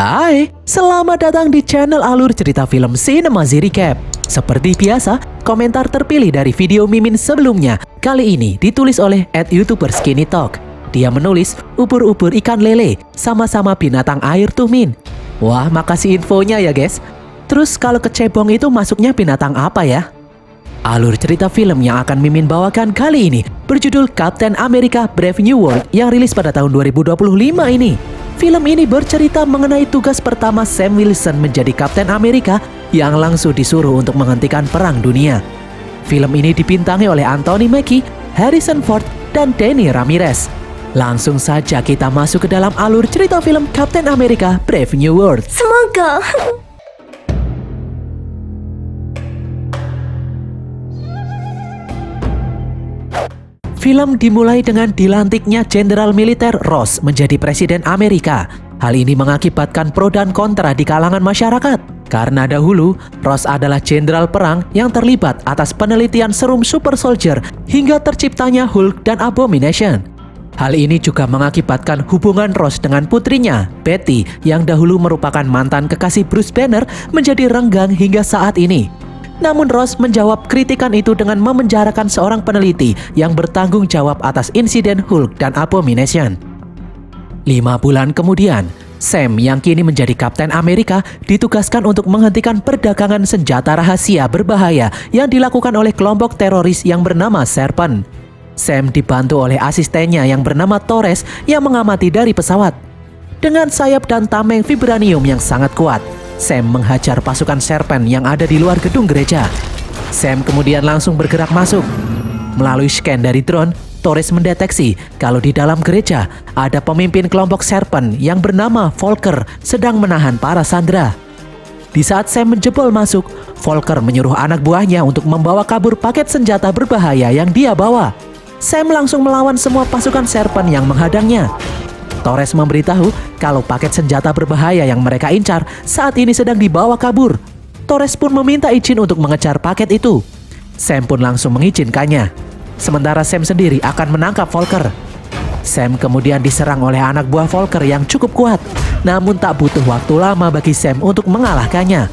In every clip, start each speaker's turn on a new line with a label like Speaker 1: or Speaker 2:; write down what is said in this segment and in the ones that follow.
Speaker 1: Hai, selamat datang di channel Alur Cerita Film Cinemazy Recap. Seperti biasa, komentar terpilih dari video Mimin sebelumnya kali ini ditulis oleh @youtuber Skinny Talk. Dia menulis, ubur-ubur ikan lele, sama-sama binatang air tuh Min. Wah, makasih infonya ya guys. Terus kalau kecebong itu masuknya binatang apa ya? Alur cerita film yang akan Mimin bawakan kali ini berjudul Captain America Brave New World yang rilis pada tahun 2025 ini. Film ini bercerita mengenai tugas pertama Sam Wilson menjadi Kapten Amerika yang langsung disuruh untuk menghentikan Perang Dunia. Film ini dibintangi oleh Anthony Mackie, Harrison Ford, dan Danny Ramirez. Langsung saja kita masuk ke dalam alur cerita film Captain America Brave New World.
Speaker 2: Semoga.
Speaker 1: Film dimulai dengan dilantiknya Jenderal Militer Ross menjadi Presiden Amerika. Hal ini mengakibatkan pro dan kontra di kalangan masyarakat. Karena dahulu, Ross adalah jenderal perang yang terlibat atas penelitian serum super soldier hingga terciptanya Hulk dan Abomination. Hal ini juga mengakibatkan hubungan Ross dengan putrinya, Betty, yang dahulu merupakan mantan kekasih Bruce Banner menjadi renggang hingga saat ini. Namun Ross menjawab kritikan itu dengan memenjarakan seorang peneliti yang bertanggung jawab atas insiden Hulk dan Abomination. 5 bulan kemudian, Sam yang kini menjadi Kapten Amerika ditugaskan untuk menghentikan perdagangan senjata rahasia berbahaya yang dilakukan oleh kelompok teroris yang bernama Serpent. Sam dibantu oleh asistennya yang bernama Torres yang mengamati dari pesawat. Dengan sayap dan tameng vibranium yang sangat kuat, Sam menghajar pasukan Serpent yang ada di luar gedung gereja. Sam kemudian langsung bergerak masuk. Melalui scan dari drone, Torres mendeteksi kalau di dalam gereja ada pemimpin kelompok Serpent yang bernama Volker sedang menahan para sandera. Di saat Sam menjebol masuk, Volker menyuruh anak buahnya untuk membawa kabur paket senjata berbahaya yang dia bawa. Sam langsung melawan semua pasukan Serpent yang menghadangnya. Torres memberitahu kalau paket senjata berbahaya yang mereka incar saat ini sedang dibawa kabur. Torres pun meminta izin untuk mengejar paket itu. Sam pun langsung mengizinkannya. Sementara Sam sendiri akan menangkap Volker. Sam kemudian diserang oleh anak buah Volker yang cukup kuat. Namun tak butuh waktu lama bagi Sam untuk mengalahkannya.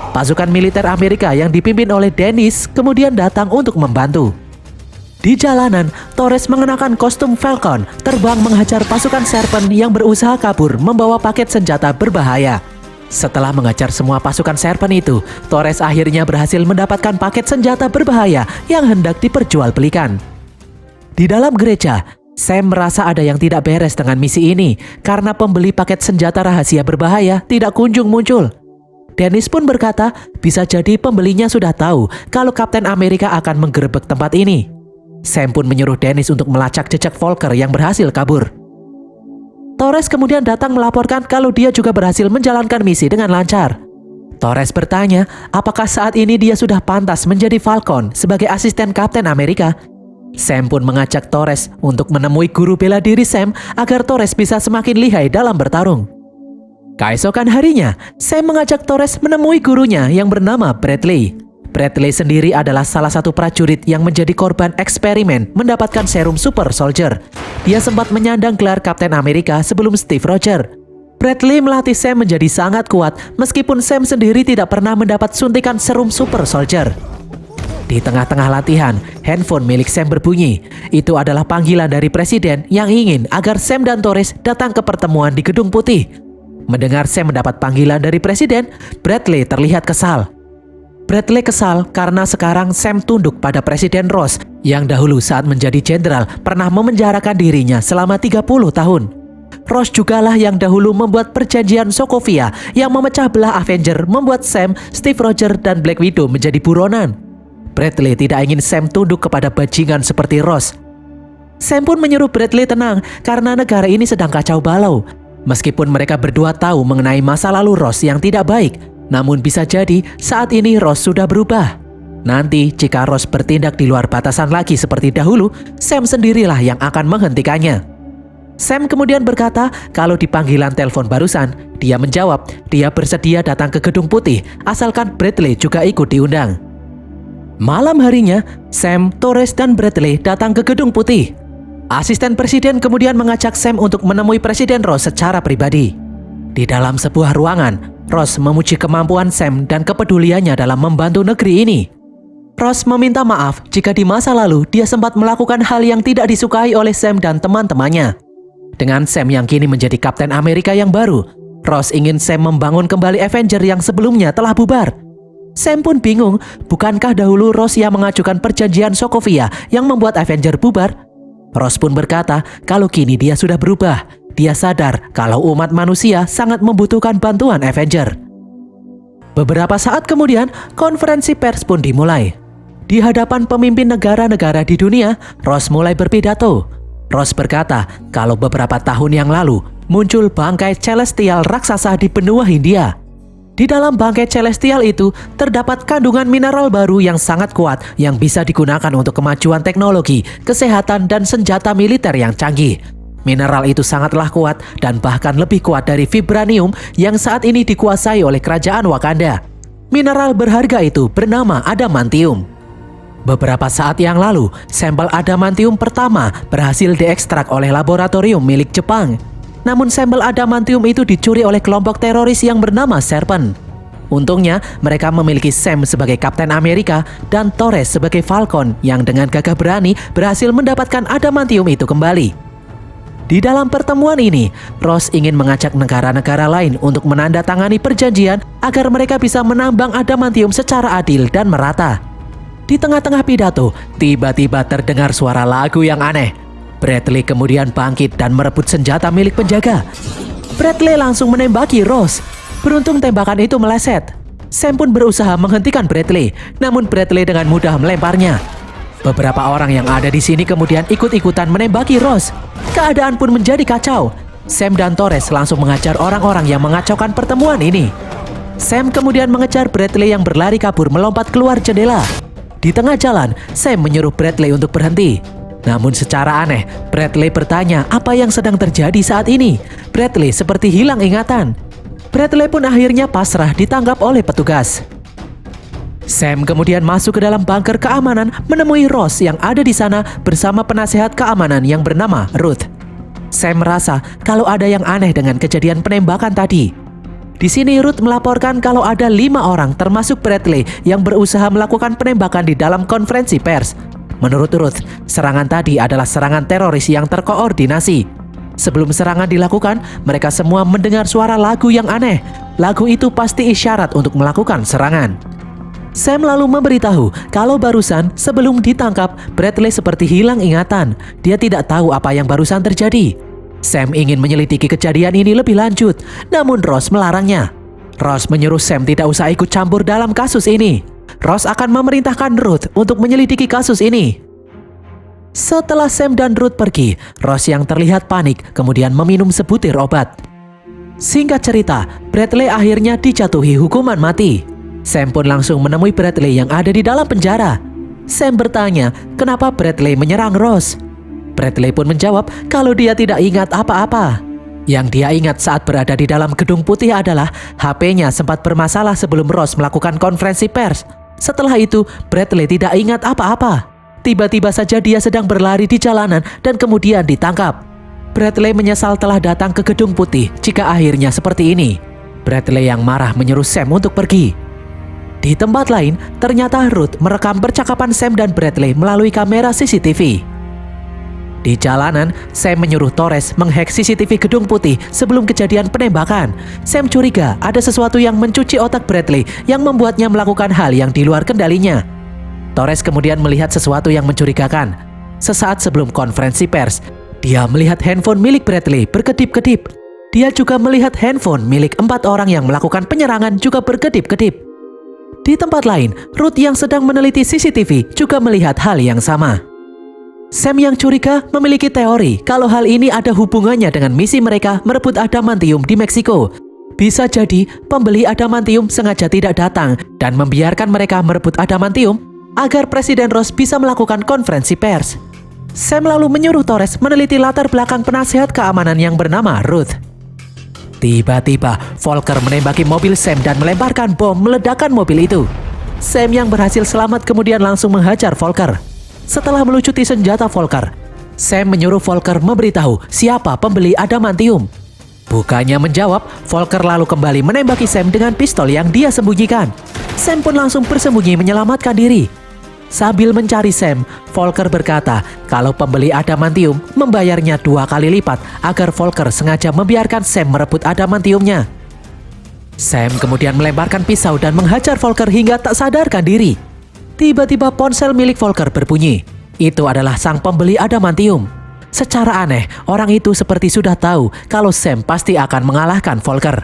Speaker 1: Pasukan militer Amerika yang dipimpin oleh Dennis kemudian datang untuk membantu. Di jalanan, Torres mengenakan kostum Falcon, terbang menghajar pasukan Serpent yang berusaha kabur membawa paket senjata berbahaya. Setelah mengejar semua pasukan Serpent itu, Torres akhirnya berhasil mendapatkan paket senjata berbahaya yang hendak diperjualbelikan. Di dalam gereja, Sam merasa ada yang tidak beres dengan misi ini karena pembeli paket senjata rahasia berbahaya tidak kunjung muncul. Dennis pun berkata, bisa jadi pembelinya sudah tahu kalau Kapten Amerika akan menggerebek tempat ini. Sam pun menyuruh Dennis untuk melacak jejak Volker yang berhasil kabur. Torres kemudian datang melaporkan kalau dia juga berhasil menjalankan misi dengan lancar. Torres bertanya, apakah saat ini dia sudah pantas menjadi Falcon sebagai asisten Kapten Amerika? Sam pun mengajak Torres untuk menemui guru bela diri Sam agar Torres bisa semakin lihai dalam bertarung. Keesokan harinya, Sam mengajak Torres menemui gurunya yang bernama Bradley. Bradley sendiri adalah salah satu prajurit yang menjadi korban eksperimen mendapatkan serum super soldier. Dia sempat menyandang gelar Kapten Amerika sebelum Steve Rogers. Bradley melatih Sam menjadi sangat kuat meskipun Sam sendiri tidak pernah mendapat suntikan serum super soldier. Di tengah-tengah latihan, handphone milik Sam berbunyi. Itu adalah panggilan dari presiden yang ingin agar Sam dan Torres datang ke pertemuan di Gedung Putih. Mendengar Sam mendapat panggilan dari presiden, Bradley terlihat kesal. Bradley kesal karena sekarang Sam tunduk pada Presiden Ross yang dahulu saat menjadi jenderal pernah memenjarakan dirinya selama 30 tahun. Ross jugalah yang dahulu membuat perjanjian Sokovia yang memecah belah Avenger membuat Sam, Steve Rogers, dan Black Widow menjadi buronan. Bradley tidak ingin Sam tunduk kepada bajingan seperti Ross. Sam pun menyuruh Bradley tenang karena negara ini sedang kacau balau. Meskipun mereka berdua tahu mengenai masa lalu Ross yang tidak baik, namun bisa jadi saat ini Ross sudah berubah. Nanti jika Ross bertindak di luar batasan lagi seperti dahulu, Sam sendirilah yang akan menghentikannya. Sam kemudian berkata kalau di panggilan telepon barusan, dia menjawab dia bersedia datang ke Gedung Putih asalkan Bradley juga ikut diundang. Malam harinya, Sam, Torres, dan Bradley datang ke Gedung Putih. Asisten presiden kemudian mengajak Sam untuk menemui Presiden Ross secara pribadi. Di dalam sebuah ruangan, Ross memuji kemampuan Sam dan kepeduliannya dalam membantu negeri ini. Ross meminta maaf jika di masa lalu dia sempat melakukan hal yang tidak disukai oleh Sam dan teman-temannya. Dengan Sam yang kini menjadi Kapten Amerika yang baru, Ross ingin Sam membangun kembali Avenger yang sebelumnya telah bubar. Sam pun bingung, bukankah dahulu Ross yang mengajukan perjanjian Sokovia yang membuat Avenger bubar? Ross pun berkata kalau kini dia sudah berubah. Dia sadar kalau umat manusia sangat membutuhkan bantuan Avenger. Beberapa saat kemudian, konferensi pers pun dimulai. Di hadapan pemimpin negara-negara di dunia, Ross mulai berpidato. Ross berkata kalau beberapa tahun yang lalu muncul bangkai celestial raksasa di benua Hindia. Di dalam bangkai celestial itu terdapat kandungan mineral baru yang sangat kuat yang bisa digunakan untuk kemajuan teknologi, kesehatan, dan senjata militer yang canggih. Mineral itu sangatlah kuat dan bahkan lebih kuat dari vibranium yang saat ini dikuasai oleh kerajaan Wakanda. Mineral berharga itu bernama adamantium. Beberapa saat yang lalu, sampel adamantium pertama berhasil diekstrak oleh laboratorium milik Jepang. Namun sampel adamantium itu dicuri oleh kelompok teroris yang bernama Serpent. Untungnya, mereka memiliki Sam sebagai Kapten Amerika dan Torres sebagai Falcon yang dengan gagah berani berhasil mendapatkan adamantium itu kembali. Di dalam pertemuan ini, Ross ingin mengajak negara-negara lain untuk menandatangani perjanjian agar mereka bisa menambang adamantium secara adil dan merata. Di tengah-tengah pidato, tiba-tiba terdengar suara lagu yang aneh. Bradley kemudian bangkit dan merebut senjata milik penjaga. Bradley langsung menembaki Ross. Beruntung tembakan itu meleset. Sam pun berusaha menghentikan Bradley, namun Bradley dengan mudah melemparnya. Beberapa orang yang ada di sini kemudian ikut-ikutan menembaki Ross. Keadaan pun menjadi kacau. Sam dan Torres langsung mengajar orang-orang yang mengacaukan pertemuan ini. Sam kemudian mengejar Bradley yang berlari kabur melompat keluar jendela. Di tengah jalan, Sam menyuruh Bradley untuk berhenti. Namun secara aneh, Bradley bertanya apa yang sedang terjadi saat ini. Bradley seperti hilang ingatan. Bradley pun akhirnya pasrah ditangkap oleh petugas. Sam kemudian masuk ke dalam bunker keamanan menemui Ross yang ada di sana bersama penasehat keamanan yang bernama Ruth. Sam merasa kalau ada yang aneh dengan kejadian penembakan tadi. Di sini Ruth melaporkan kalau ada 5 orang termasuk Bradley yang berusaha melakukan penembakan di dalam konferensi pers. Menurut Ruth, serangan tadi adalah serangan teroris yang terkoordinasi. Sebelum serangan dilakukan, mereka semua mendengar suara lagu yang aneh. Lagu itu pasti isyarat untuk melakukan serangan. Sam lalu memberitahu kalau barusan sebelum ditangkap, Bradley seperti hilang ingatan. Dia tidak tahu apa yang barusan terjadi. Sam ingin menyelidiki kejadian ini lebih lanjut, namun Ross melarangnya. Ross menyuruh Sam tidak usah ikut campur dalam kasus ini. Ross akan memerintahkan Ruth untuk menyelidiki kasus ini. Setelah Sam dan Ruth pergi, Ross yang terlihat panik kemudian meminum sebutir obat. Singkat cerita, Bradley akhirnya dijatuhi hukuman mati. Sam pun langsung menemui Bradley yang ada di dalam penjara. Sam bertanya kenapa Bradley menyerang Ross. Bradley pun menjawab kalau dia tidak ingat apa-apa. Yang dia ingat saat berada di dalam gedung putih adalah HP-nya sempat bermasalah sebelum Ross melakukan konferensi pers. Setelah itu, Bradley tidak ingat apa-apa. Tiba-tiba saja dia sedang berlari di jalanan dan kemudian ditangkap. Bradley menyesal telah datang ke gedung putih jika akhirnya seperti ini. Bradley yang marah menyuruh Sam untuk pergi. Di tempat lain, ternyata Ruth merekam percakapan Sam dan Bradley melalui kamera CCTV. Di jalanan, Sam menyuruh Torres menghack CCTV gedung putih sebelum kejadian penembakan. Sam curiga ada sesuatu yang mencuci otak Bradley yang membuatnya melakukan hal yang di luar kendalinya. Torres kemudian melihat sesuatu yang mencurigakan. Sesaat sebelum konferensi pers, dia melihat handphone milik Bradley berkedip-kedip. Dia juga melihat handphone milik 4 orang yang melakukan penyerangan juga berkedip-kedip. Di tempat lain, Ruth yang sedang meneliti CCTV juga melihat hal yang sama. Sam yang curiga memiliki teori kalau hal ini ada hubungannya dengan misi mereka merebut adamantium di Meksiko. Bisa jadi pembeli adamantium sengaja tidak datang dan membiarkan mereka merebut adamantium agar Presiden Ross bisa melakukan konferensi pers. Sam lalu menyuruh Torres meneliti latar belakang penasehat keamanan yang bernama Ruth. Tiba-tiba, Volker menembaki mobil Sam dan melemparkan bom meledakan mobil itu. Sam yang berhasil selamat kemudian langsung menghajar Volker. Setelah melucuti senjata Volker, Sam menyuruh Volker memberitahu siapa pembeli adamantium. Bukannya menjawab, Volker lalu kembali menembaki Sam dengan pistol yang dia sembunyikan. Sam pun langsung bersembunyi menyelamatkan diri. Sambil mencari Sam, Volker berkata kalau pembeli adamantium membayarnya 2 kali lipat agar Volker sengaja membiarkan Sam merebut adamantiumnya. Sam kemudian melemparkan pisau dan menghajar Volker hingga tak sadarkan diri. Tiba-tiba ponsel milik Volker berbunyi. Itu adalah sang pembeli adamantium. Secara aneh, orang itu seperti sudah tahu kalau Sam pasti akan mengalahkan Volker.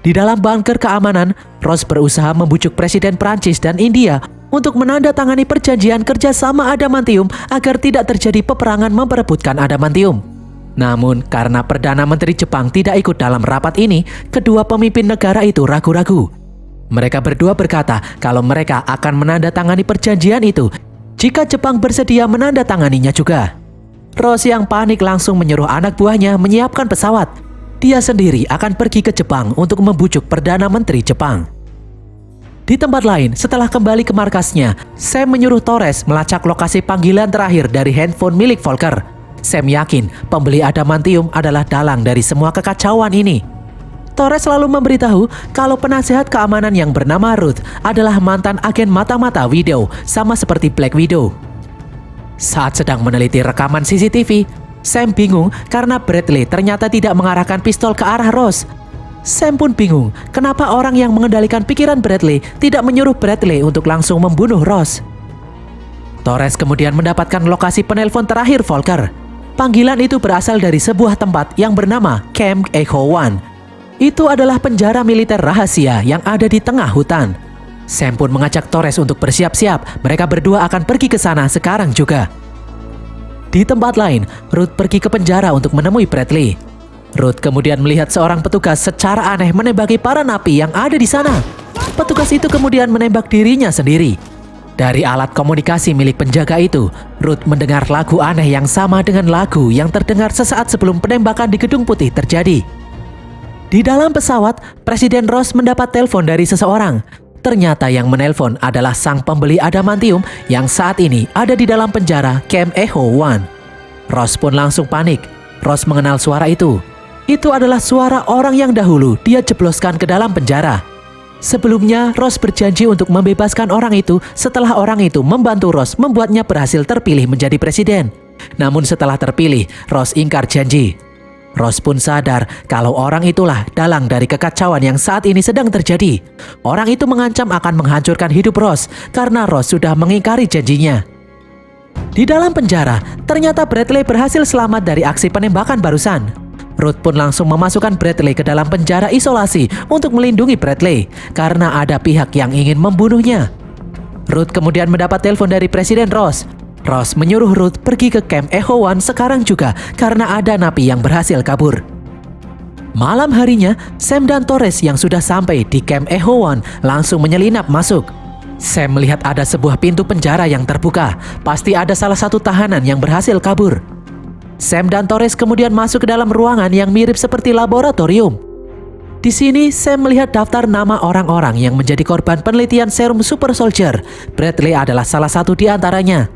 Speaker 1: Di dalam bunker keamanan, Ross berusaha membujuk Presiden Prancis dan India untuk menandatangani perjanjian kerjasama adamantium agar tidak terjadi peperangan memperebutkan adamantium. Namun, karena Perdana Menteri Jepang tidak ikut dalam rapat ini, kedua pemimpin negara itu ragu-ragu. Mereka berdua berkata kalau mereka akan menandatangani perjanjian itu jika Jepang bersedia menandatanganinya juga. Ross yang panik langsung menyuruh anak buahnya menyiapkan pesawat. Dia sendiri akan pergi ke Jepang untuk membujuk Perdana Menteri Jepang. Di tempat lain, setelah kembali ke markasnya, Sam menyuruh Torres melacak lokasi panggilan terakhir dari handphone milik Volker. Sam yakin pembeli adamantium adalah dalang dari semua kekacauan ini. Torres lalu memberitahu kalau penasehat keamanan yang bernama Ruth adalah mantan agen mata-mata Widow, sama seperti Black Widow. Saat sedang meneliti rekaman CCTV, Sam bingung karena Bradley ternyata tidak mengarahkan pistol ke arah Ross. Sam pun bingung kenapa orang yang mengendalikan pikiran Bradley tidak menyuruh Bradley untuk langsung membunuh Ross. Torres kemudian mendapatkan lokasi penelpon terakhir Volker. Panggilan itu berasal dari sebuah tempat yang bernama Camp Echo One. Itu adalah penjara militer rahasia yang ada di tengah hutan. Sam pun mengajak Torres untuk bersiap-siap. Mereka berdua akan pergi ke sana sekarang juga. Di tempat lain, Ruth pergi ke penjara untuk menemui Bradley. Ruth kemudian melihat seorang petugas secara aneh menembaki para napi yang ada di sana. Petugas itu kemudian menembak dirinya sendiri. Dari alat komunikasi milik penjaga itu, Ruth mendengar lagu aneh yang sama dengan lagu yang terdengar sesaat sebelum penembakan di Gedung Putih terjadi. Di dalam pesawat, Presiden Ross mendapat telepon dari seseorang. Ternyata yang menelpon adalah sang pembeli adamantium yang saat ini ada di dalam penjara Camp Echo One. Ross pun langsung panik. Ross mengenal suara itu. Itu adalah suara orang yang dahulu dia jebloskan ke dalam penjara. Sebelumnya, Ross berjanji untuk membebaskan orang itu setelah orang itu membantu Ross membuatnya berhasil terpilih menjadi presiden. Namun setelah terpilih, Ross ingkar janji. Ross pun sadar kalau orang itulah dalang dari kekacauan yang saat ini sedang terjadi. Orang itu mengancam akan menghancurkan hidup Ross karena Ross sudah mengingkari janjinya. Di dalam penjara, ternyata Bradley berhasil selamat dari aksi penembakan barusan. Ruth pun langsung memasukkan Bradley ke dalam penjara isolasi untuk melindungi Bradley karena ada pihak yang ingin membunuhnya. Ruth kemudian mendapat telepon dari Presiden Ross. Ross menyuruh Ruth pergi ke Camp Echo One sekarang juga karena ada napi yang berhasil kabur. Malam harinya, Sam dan Torres yang sudah sampai di Camp Echo One langsung menyelinap masuk. Sam melihat ada sebuah pintu penjara yang terbuka. Pasti ada salah satu tahanan yang berhasil kabur. Sam dan Torres kemudian masuk ke dalam ruangan yang mirip seperti laboratorium. Di sini, Sam melihat daftar nama orang-orang yang menjadi korban penelitian serum Super Soldier. Bradley adalah salah satu di antaranya.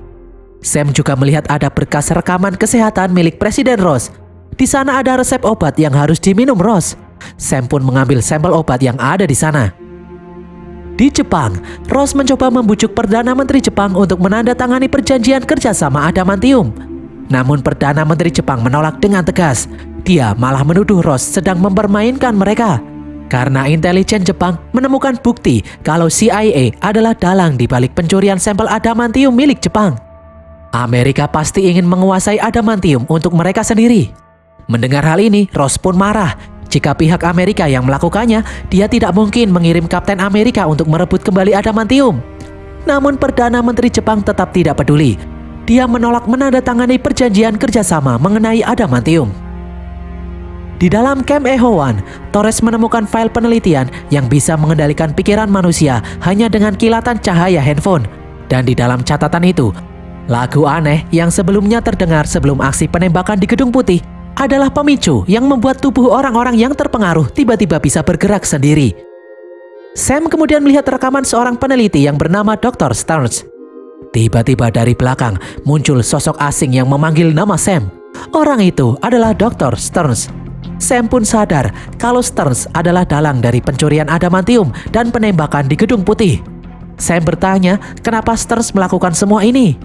Speaker 1: Sam juga melihat ada berkas rekaman kesehatan milik Presiden Ross. Di sana ada resep obat yang harus diminum Ross. Sam pun mengambil sampel obat yang ada di sana. Di Jepang, Ross mencoba membujuk Perdana Menteri Jepang untuk menandatangani perjanjian kerjasama adamantium. Namun Perdana Menteri Jepang menolak dengan tegas. Dia malah menuduh Ross sedang mempermainkan mereka. Karena intelijen Jepang menemukan bukti kalau CIA adalah dalang di balik pencurian sampel adamantium milik Jepang. Amerika pasti ingin menguasai adamantium untuk mereka sendiri. Mendengar hal ini, Ross pun marah. Jika pihak Amerika yang melakukannya, dia tidak mungkin mengirim Kapten Amerika untuk merebut kembali adamantium. Namun Perdana Menteri Jepang tetap tidak peduli. Dia menolak menandatangani perjanjian kerjasama mengenai adamantium. Di dalam Camp Echo One, Torres menemukan file penelitian yang bisa mengendalikan pikiran manusia hanya dengan kilatan cahaya handphone. Dan di dalam catatan itu, lagu aneh yang sebelumnya terdengar sebelum aksi penembakan di Gedung Putih adalah pemicu yang membuat tubuh orang-orang yang terpengaruh tiba-tiba bisa bergerak sendiri. Sam kemudian melihat rekaman seorang peneliti yang bernama Dr. Stearns. Tiba-tiba dari belakang muncul sosok asing yang memanggil nama Sam. Orang itu adalah Dr. Stearns. Sam pun sadar kalau Stearns adalah dalang dari pencurian adamantium dan penembakan di Gedung Putih. Sam bertanya kenapa Stearns melakukan semua ini.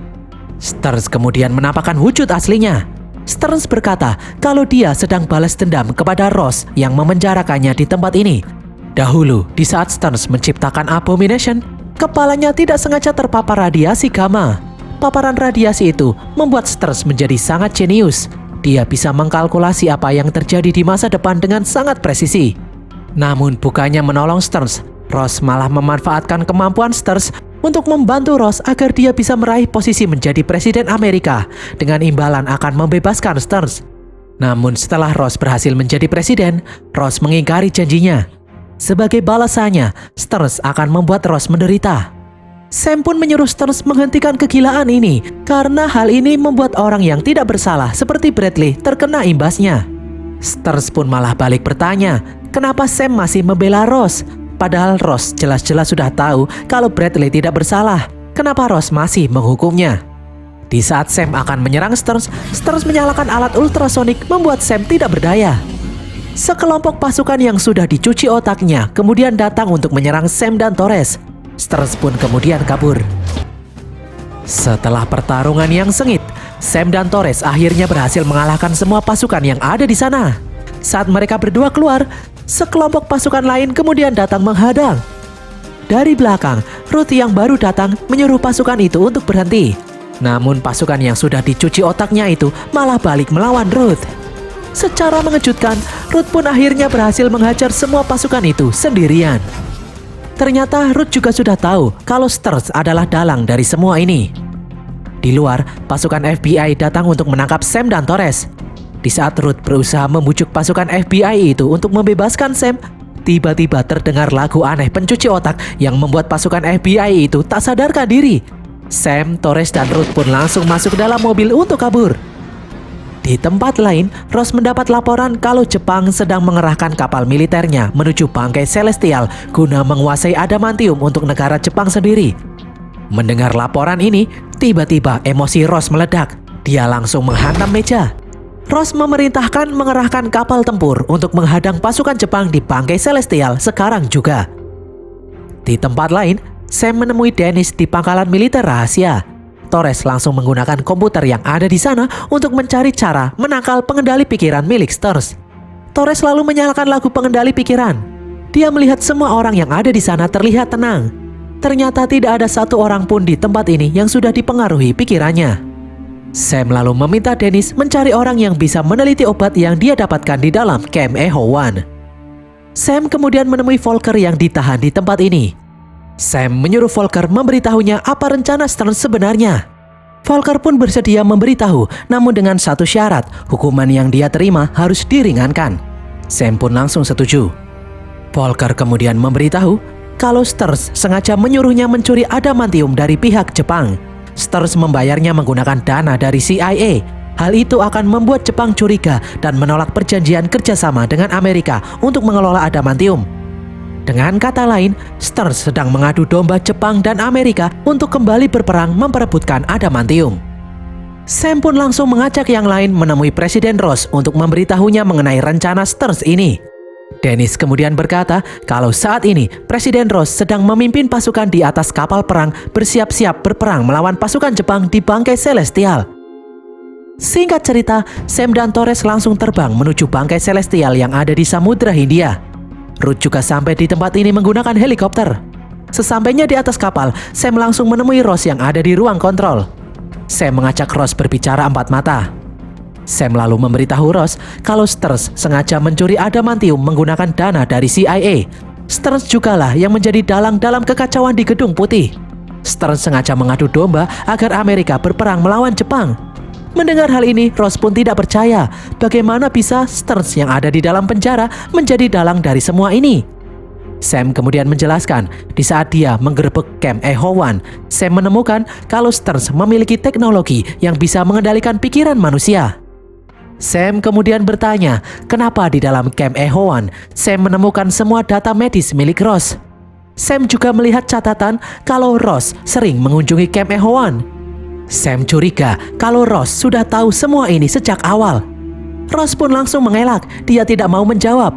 Speaker 1: Stearns kemudian menampakkan wujud aslinya. Stearns berkata kalau dia sedang balas dendam kepada Ross yang memenjarakannya di tempat ini. Dahulu, di saat Stearns menciptakan Abomination, kepalanya tidak sengaja terpapar radiasi gamma. Paparan radiasi itu membuat Stearns menjadi sangat jenius. Dia bisa mengkalkulasi apa yang terjadi di masa depan dengan sangat presisi. Namun bukannya menolong Stearns, Ross malah memanfaatkan kemampuan Stearns untuk membantu Ross agar dia bisa meraih posisi menjadi Presiden Amerika dengan imbalan akan membebaskan Stearns. Namun setelah Ross berhasil menjadi presiden, Ross mengingkari janjinya. Sebagai balasannya, Stearns akan membuat Ross menderita. Sam pun menyuruh Stearns menghentikan kegilaan ini karena hal ini membuat orang yang tidak bersalah seperti Bradley terkena imbasnya. Stearns pun malah balik bertanya, kenapa Sam masih membela Ross? Padahal Ross jelas-jelas sudah tahu kalau Bradley tidak bersalah. Kenapa Ross masih menghukumnya? Di saat Sam akan menyerang Stearns, Stearns menyalakan alat ultrasonik membuat Sam tidak berdaya. Sekelompok pasukan yang sudah dicuci otaknya kemudian datang untuk menyerang Sam dan Torres. Stearns pun kemudian kabur. Setelah pertarungan yang sengit, Sam dan Torres akhirnya berhasil mengalahkan semua pasukan yang ada di sana. Saat mereka berdua keluar, sekelompok pasukan lain kemudian datang menghadang. Dari belakang, Ruth yang baru datang menyuruh pasukan itu untuk berhenti. Namun pasukan yang sudah dicuci otaknya itu malah balik melawan Ruth. Secara mengejutkan, Ruth pun akhirnya berhasil menghajar semua pasukan itu sendirian. Ternyata Ruth juga sudah tahu kalau Stearns adalah dalang dari semua ini. Di luar, pasukan FBI datang untuk menangkap Sam dan Torres. Di saat Ruth berusaha membujuk pasukan FBI itu untuk membebaskan Sam, tiba-tiba terdengar lagu aneh pencuci otak yang membuat pasukan FBI itu tak sadarkan diri. Sam, Torres, dan Ruth pun langsung masuk dalam mobil untuk kabur. Di tempat lain, Ross mendapat laporan kalau Jepang sedang mengerahkan kapal militernya menuju bangkai Celestial guna menguasai adamantium untuk negara Jepang sendiri. Mendengar laporan ini, tiba-tiba emosi Ross meledak. Dia langsung menghantam meja. Ross memerintahkan mengerahkan kapal tempur untuk menghadang pasukan Jepang di bangkai Celestial sekarang juga. Di tempat lain, Sam menemui Dennis di pangkalan militer rahasia. Torres langsung menggunakan komputer yang ada di sana untuk mencari cara menangkal pengendali pikiran milik Stearns. Torres lalu menyalakan lagu pengendali pikiran. Dia melihat semua orang yang ada di sana terlihat tenang. Ternyata tidak ada satu orang pun di tempat ini yang sudah dipengaruhi pikirannya. Sam lalu meminta Dennis mencari orang yang bisa meneliti obat yang dia dapatkan di dalam Camp Echo One. Sam kemudian menemui Volker yang ditahan di tempat ini. Sam menyuruh Volker memberitahunya apa rencana Stearns sebenarnya. Volker pun bersedia memberitahu, namun dengan satu syarat, hukuman yang dia terima harus diringankan. Sam pun langsung setuju. Volker kemudian memberitahu kalau Stearns sengaja menyuruhnya mencuri adamantium dari pihak Jepang. Stearns membayarnya menggunakan dana dari CIA. Hal itu akan membuat Jepang curiga dan menolak perjanjian kerjasama dengan Amerika untuk mengelola adamantium. Dengan kata lain, Stearns sedang mengadu domba Jepang dan Amerika untuk kembali berperang memperebutkan adamantium. Sam pun langsung mengajak yang lain menemui Presiden Ross untuk memberitahunya mengenai rencana Stearns ini. Dennis kemudian berkata kalau saat ini Presiden Ross sedang memimpin pasukan di atas kapal perang bersiap-siap berperang melawan pasukan Jepang di bangkai Celestial. Singkat cerita, Sam dan Torres langsung terbang menuju bangkai Celestial yang ada di Samudra Hindia. Ruth juga sampai di tempat ini menggunakan helikopter. Sesampainya di atas kapal, Sam langsung menemui Ross yang ada di ruang kontrol. Sam mengajak Ross berbicara empat mata. Sam lalu memberitahu Ross kalau Stearns sengaja mencuri adamantium menggunakan dana dari CIA. Stearns jugalah yang menjadi dalang dalam kekacauan di Gedung Putih. Stearns sengaja mengadu domba agar Amerika berperang melawan Jepang. Mendengar hal ini, Ross pun tidak percaya bagaimana bisa Stearns yang ada di dalam penjara menjadi dalang dari semua ini. Sam kemudian menjelaskan, di saat dia menggerebek Camp Echo One, Sam menemukan kalau Stearns memiliki teknologi yang bisa mengendalikan pikiran manusia. Sam kemudian bertanya, kenapa di dalam Camp Echo One, Sam menemukan semua data medis milik Ross. Sam juga melihat catatan kalau Ross sering mengunjungi Camp Echo One. Sam curiga kalau Ross sudah tahu semua ini sejak awal. Ross pun langsung mengelak, dia tidak mau menjawab.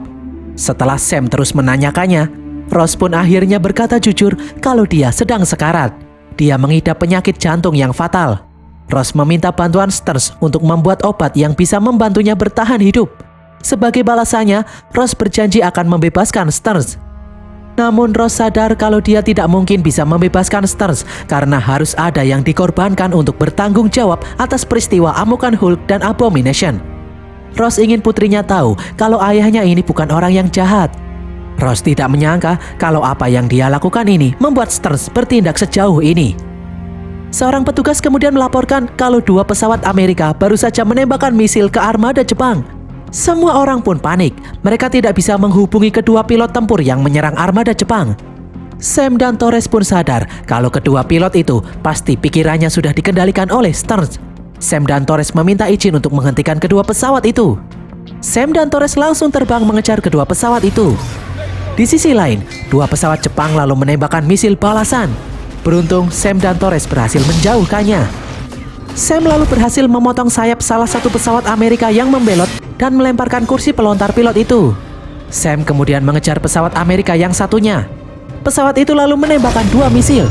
Speaker 1: Setelah Sam terus menanyakannya, Ross pun akhirnya berkata jujur kalau dia sedang sekarat. Dia mengidap penyakit jantung yang fatal. Ross meminta bantuan Stearns untuk membuat obat yang bisa membantunya bertahan hidup. Sebagai balasannya, Ross berjanji akan membebaskan Stearns. Namun Ross sadar kalau dia tidak mungkin bisa membebaskan Stearns karena harus ada yang dikorbankan untuk bertanggung jawab atas peristiwa amukan Hulk dan Abomination. Ross ingin putrinya tahu kalau ayahnya ini bukan orang yang jahat. Ross tidak menyangka kalau apa yang dia lakukan ini membuat Stearns bertindak sejauh ini. Seorang petugas kemudian melaporkan kalau 2 pesawat Amerika baru saja menembakkan misil ke armada Jepang. Semua orang pun panik. Mereka tidak bisa menghubungi kedua pilot tempur yang menyerang armada Jepang. Sam dan Torres pun sadar kalau kedua pilot itu pasti pikirannya sudah dikendalikan oleh Stearns. Sam dan Torres meminta izin untuk menghentikan kedua pesawat itu. Sam dan Torres langsung terbang mengejar kedua pesawat itu. Di sisi lain, 2 pesawat Jepang lalu menembakkan misil balasan. Beruntung, Sam dan Torres berhasil menjauhkannya. Sam lalu berhasil memotong sayap salah satu pesawat Amerika yang membelot dan melemparkan kursi pelontar pilot itu. Sam kemudian mengejar pesawat Amerika yang satunya. Pesawat itu lalu menembakkan 2 misil.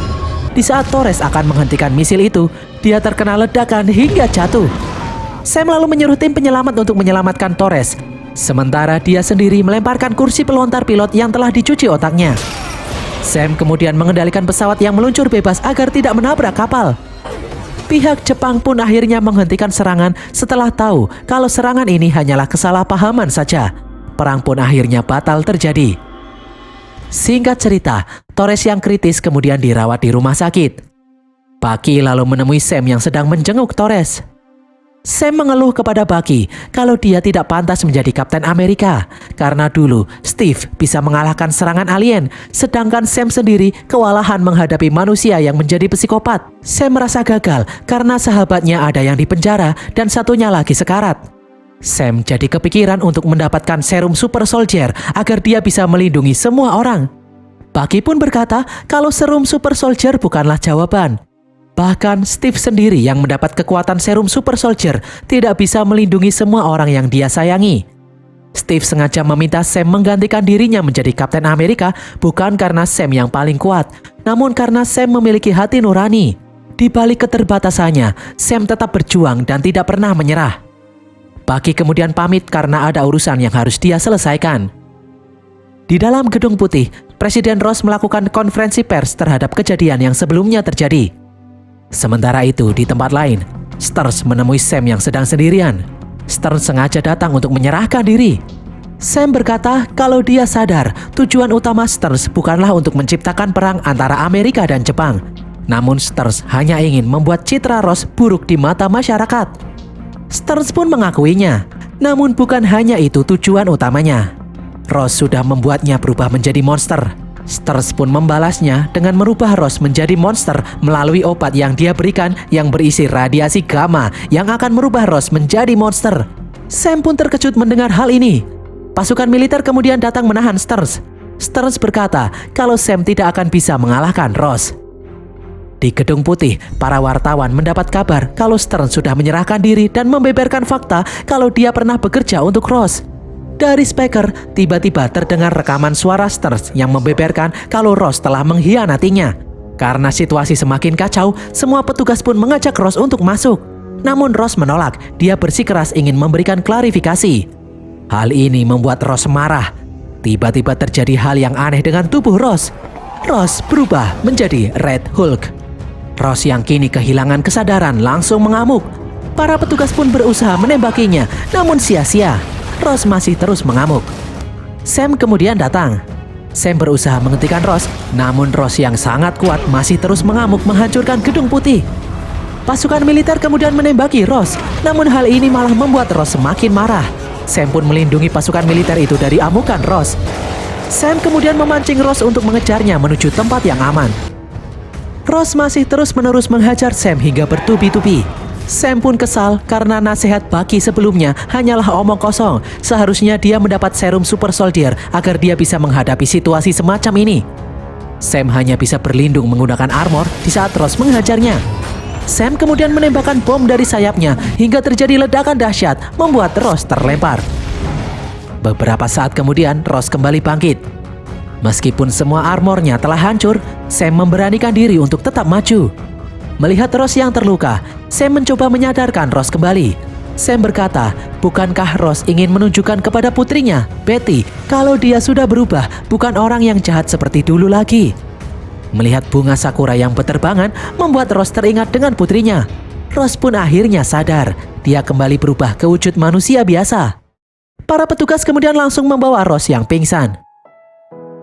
Speaker 1: Di saat Torres akan menghentikan misil itu, dia terkena ledakan hingga jatuh. Sam lalu menyuruh tim penyelamat untuk menyelamatkan Torres. Sementara dia sendiri melemparkan kursi pelontar pilot yang telah dicuci otaknya. Sam kemudian mengendalikan pesawat yang meluncur bebas agar tidak menabrak kapal. Pihak Jepang pun akhirnya menghentikan serangan setelah tahu kalau serangan ini hanyalah kesalahpahaman saja. Perang pun akhirnya batal terjadi. Singkat cerita, Torres yang kritis kemudian dirawat di rumah sakit. Bucky lalu menemui Sam yang sedang menjenguk Torres. Sam mengeluh kepada Bucky kalau dia tidak pantas menjadi Kapten Amerika karena dulu Steve bisa mengalahkan serangan alien, sedangkan Sam sendiri kewalahan menghadapi manusia yang menjadi psikopat. Sam merasa gagal karena sahabatnya ada yang dipenjara dan satunya lagi sekarat. Sam jadi kepikiran untuk mendapatkan serum Super Soldier agar dia bisa melindungi semua orang. Bucky pun berkata kalau serum Super Soldier bukanlah jawaban. Bahkan Steve sendiri yang mendapat kekuatan serum Super Soldier tidak bisa melindungi semua orang yang dia sayangi. Steve sengaja meminta Sam menggantikan dirinya menjadi Kapten Amerika bukan karena Sam yang paling kuat, namun karena Sam memiliki hati nurani. Di balik keterbatasannya, Sam tetap berjuang dan tidak pernah menyerah. Bucky kemudian pamit karena ada urusan yang harus dia selesaikan. Di dalam Gedung Putih, Presiden Ross melakukan konferensi pers terhadap kejadian yang sebelumnya terjadi. Sementara itu, di tempat lain, Stearns menemui Sam yang sedang sendirian. Stearns sengaja datang untuk menyerahkan diri. Sam berkata kalau dia sadar tujuan utama Stearns bukanlah untuk menciptakan perang antara Amerika dan Jepang. Namun Stearns hanya ingin membuat citra Ross buruk di mata masyarakat. Stearns pun mengakuinya, namun bukan hanya itu tujuan utamanya. Ross sudah membuatnya berubah menjadi monster. Stearns pun membalasnya dengan merubah Ross menjadi monster melalui obat yang dia berikan yang berisi radiasi gamma yang akan merubah Ross menjadi monster. Sam pun terkejut mendengar hal ini. Pasukan militer kemudian datang menahan Stearns. Stearns berkata kalau Sam tidak akan bisa mengalahkan Ross. Di Gedung Putih, para wartawan mendapat kabar kalau Stearns sudah menyerahkan diri dan membeberkan fakta kalau dia pernah bekerja untuk Ross. Dari speaker, tiba-tiba terdengar rekaman suara Stearns yang membeberkan kalau Ross telah mengkhianatinya. Karena situasi semakin kacau, semua petugas pun mengajak Ross untuk masuk. Namun Ross menolak, dia bersikeras ingin memberikan klarifikasi. Hal ini membuat Ross marah. Tiba-tiba terjadi hal yang aneh dengan tubuh Ross. Ross berubah menjadi Red Hulk. Ross yang kini kehilangan kesadaran langsung mengamuk. Para petugas pun berusaha menembakinya, namun sia-sia. Ross masih terus mengamuk. Sam kemudian datang. Sam berusaha menghentikan Ross, namun Ross yang sangat kuat masih terus mengamuk menghancurkan Gedung Putih. Pasukan militer kemudian menembaki Ross, namun hal ini malah membuat Ross semakin marah. Sam pun melindungi pasukan militer itu dari amukan Ross. Sam kemudian memancing Ross untuk mengejarnya menuju tempat yang aman. Ross masih terus-menerus menghajar Sam hingga bertubi-tubi. Sam pun kesal karena nasihat Bucky sebelumnya hanyalah omong kosong. Seharusnya dia mendapat serum Super Soldier agar dia bisa menghadapi situasi semacam ini. Sam hanya bisa berlindung menggunakan armor di saat Ross menghajarnya. Sam kemudian menembakkan bom dari sayapnya hingga terjadi ledakan dahsyat membuat Ross terlempar. Beberapa saat kemudian, Ross kembali bangkit. Meskipun semua armornya telah hancur, Sam memberanikan diri untuk tetap maju. Melihat Ross yang terluka, Sam mencoba menyadarkan Ross kembali. Sam berkata, bukankah Ross ingin menunjukkan kepada putrinya, Betty, kalau dia sudah berubah, bukan orang yang jahat seperti dulu lagi. Melihat bunga sakura yang berterbangan membuat Ross teringat dengan putrinya. Ross pun akhirnya sadar, dia kembali berubah ke wujud manusia biasa. Para petugas kemudian langsung membawa Ross yang pingsan.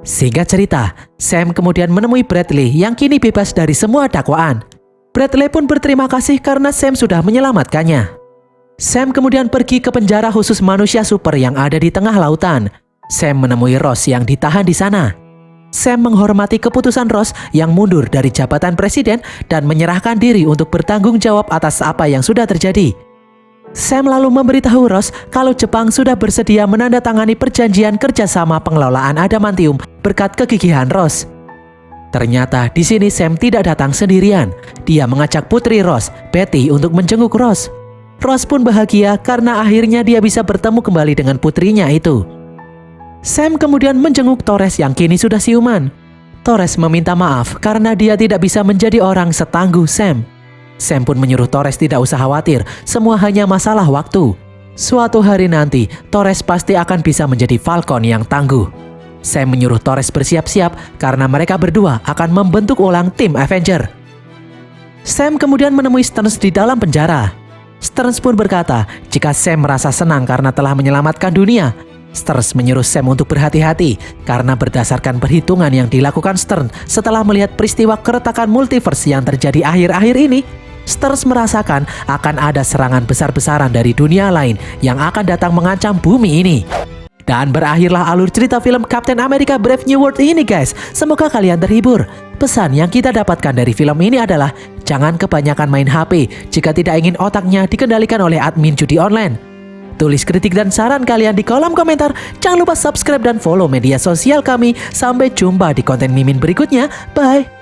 Speaker 1: Singkat cerita, Sam kemudian menemui Bradley yang kini bebas dari semua dakwaan. Bradley pun berterima kasih karena Sam sudah menyelamatkannya. Sam kemudian pergi ke penjara khusus manusia super yang ada di tengah lautan. Sam menemui Ross yang ditahan di sana. Sam menghormati keputusan Ross yang mundur dari jabatan presiden dan menyerahkan diri untuk bertanggung jawab atas apa yang sudah terjadi. Sam lalu memberitahu Ross kalau Jepang sudah bersedia menandatangani perjanjian kerjasama pengelolaan adamantium berkat kegigihan Ross. Ternyata di sini Sam tidak datang sendirian. Dia mengajak putri Ross, Betty, untuk menjenguk Ross. Ross pun bahagia karena akhirnya dia bisa bertemu kembali dengan putrinya itu. Sam kemudian menjenguk Torres yang kini sudah siuman. Torres meminta maaf karena dia tidak bisa menjadi orang setangguh Sam. Sam pun menyuruh Torres tidak usah khawatir, semua hanya masalah waktu. Suatu hari nanti, Torres pasti akan bisa menjadi Falcon yang tangguh. Sam menyuruh Torres bersiap-siap karena mereka berdua akan membentuk ulang tim Avenger. Sam kemudian menemui Stearns di dalam penjara. Stearns pun berkata, jika Sam merasa senang karena telah menyelamatkan dunia, Stearns menyuruh Sam untuk berhati-hati karena berdasarkan perhitungan yang dilakukan Stearns setelah melihat peristiwa keretakan multiverse yang terjadi akhir-akhir ini, Stearns merasakan akan ada serangan besar-besaran dari dunia lain yang akan datang mengancam bumi ini. Dan berakhirlah alur cerita film Captain America Brave New World ini guys. Semoga kalian terhibur. Pesan yang kita dapatkan dari film ini adalah jangan kebanyakan main HP jika tidak ingin otaknya dikendalikan oleh admin judi online. Tulis kritik dan saran kalian di kolom komentar. Jangan lupa subscribe dan follow media sosial kami. Sampai jumpa di konten Mimin berikutnya. Bye.